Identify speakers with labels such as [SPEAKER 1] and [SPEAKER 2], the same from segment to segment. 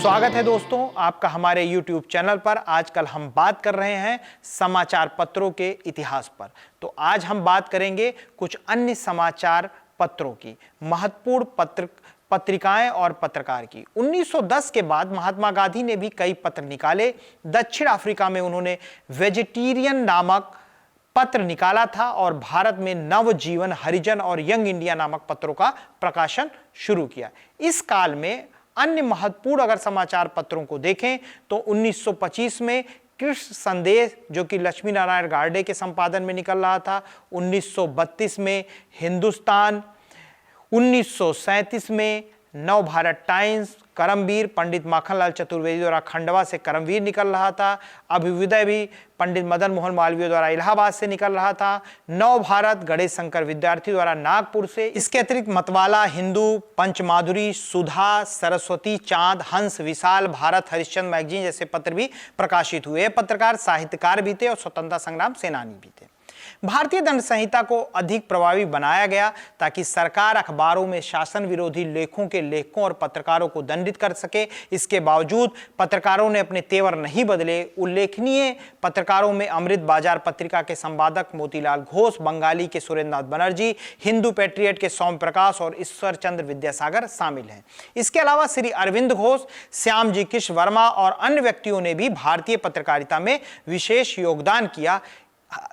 [SPEAKER 1] स्वागत है दोस्तों आपका हमारे YouTube चैनल पर। आजकल हम बात कर रहे हैं समाचार पत्रों के इतिहास पर। तो आज हम बात करेंगे कुछ अन्य समाचार पत्रों की, महत्वपूर्ण पत्रिकाएं और पत्रकार की। 1910 के बाद महात्मा गांधी ने भी कई पत्र निकाले। दक्षिण अफ्रीका में उन्होंने वेजिटेरियन नामक पत्र निकाला था और भारत में नवजीवन, हरिजन और यंग इंडिया नामक पत्रों का प्रकाशन शुरू किया। इस काल में अन्य महत्वपूर्ण अगर समाचार पत्रों को देखें तो 1925 में कृष्ण संदेश, जो कि लक्ष्मी नारायण गार्डे के संपादन में निकल रहा था। 1932 में हिंदुस्तान, 1937 में नव भारत टाइम्स, करमवीर पंडित माखनलाल चतुर्वेदी द्वारा खंडवा से करमवीर निकल रहा था। अभ्युदय भी पंडित मदन मोहन मालवीय द्वारा इलाहाबाद से निकल रहा था। नव भारत गणेश शंकर विद्यार्थी द्वारा नागपुर से। इसके अतिरिक्त मतवाला, हिंदू, पंचमाधुरी, सुधा, सरस्वती, चांद, हंस, विशाल, भारत, हरिश्चंद्र मैगजीन जैसे पत्र भी प्रकाशित हुए। पत्रकार साहित्यकार भी थे और स्वतंत्रता संग्राम सेनानी भी थे। भारतीय दंड संहिता को अधिक प्रभावी बनाया गया ताकि सरकार अखबारों में शासन विरोधी लेखों के लेखकों और पत्रकारों को दंडित कर सके। इसके बावजूद पत्रकारों ने अपने तेवर नहीं बदले। उल्लेखनीय पत्रकारों में अमृत बाजार पत्रिका के संपादक मोतीलाल घोष, बंगाली के सुरेंद्रनाथ बनर्जी, हिंदू पैट्रियट के सौम्य प्रकाश और ईश्वर चंद्र विद्यासागर शामिल हैं। इसके अलावा श्री अरविंद घोष, श्याम जी कृष्ण वर्मा और अन्य व्यक्तियों ने भी भारतीय पत्रकारिता में विशेष योगदान किया।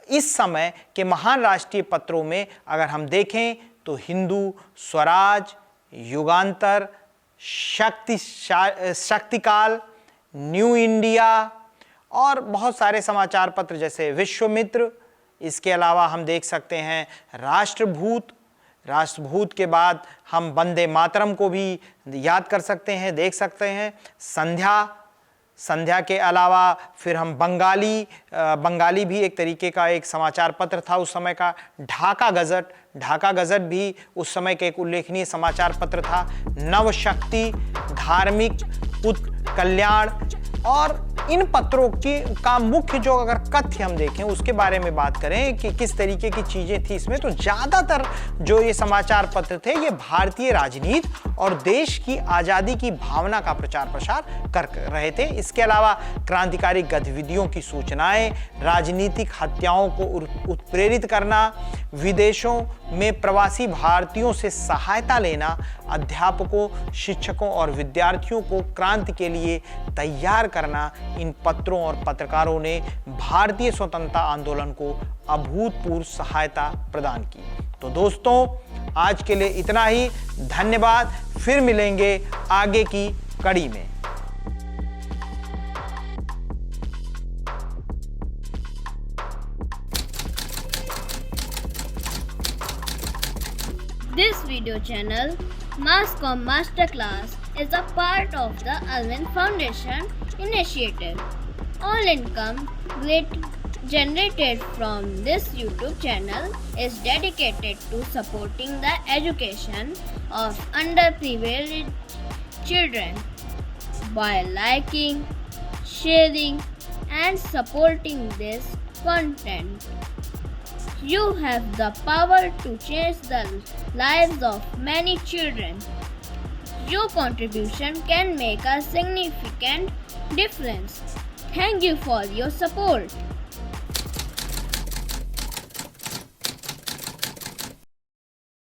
[SPEAKER 1] इस समय के महान राष्ट्रीय पत्रों में अगर हम देखें तो हिंदू, स्वराज, युगांतर, शक्तिकाल, न्यू इंडिया और बहुत सारे समाचार पत्र जैसे विश्वमित्र। इसके अलावा हम देख सकते हैं राष्ट्रभूत के बाद हम वंदे मातरम को भी याद कर सकते हैं, देख सकते हैं। संध्या के अलावा फिर हम बंगाली भी एक तरीके का एक समाचार पत्र था उस समय का। ढाका गजट भी उस समय का एक उल्लेखनीय समाचार पत्र था। नवशक्ति, धार्मिक, कल्याण। और इन पत्रों का मुख्य जो अगर कथ्य हम देखें उसके बारे में बात करें कि किस तरीके की चीजें थी इसमें, तो ज्यादातर जो ये समाचार पत्र थे ये भारतीय राजनीति और देश की आजादी की भावना का प्रचार प्रसार कर रहे थे। इसके अलावा क्रांतिकारी गतिविधियों की सूचनाएं, राजनीतिक हत्याओं को उत्प्रेरित करना, विदेशों में प्रवासी भारतीयों से सहायता लेना, अध्यापकों, शिक्षकों और विद्यार्थियों को क्रांति के लिए तैयार करना, इन पत्रों और पत्रकारों ने भारतीय स्वतंत्रता आंदोलन को अभूतपूर्व सहायता प्रदान की। तो दोस्तों आज के लिए इतना ही। धन्यवाद। फिर मिलेंगे आगे की कड़ी में।
[SPEAKER 2] This video channel, Masscom Masterclass, is a part of the Alvin Foundation initiative. All income generated from this YouTube channel is dedicated to supporting the education of underprivileged children. By liking, sharing, and supporting this content, you have the power to change the lives of many children. Your contribution can make a significant difference. Thank you for your support.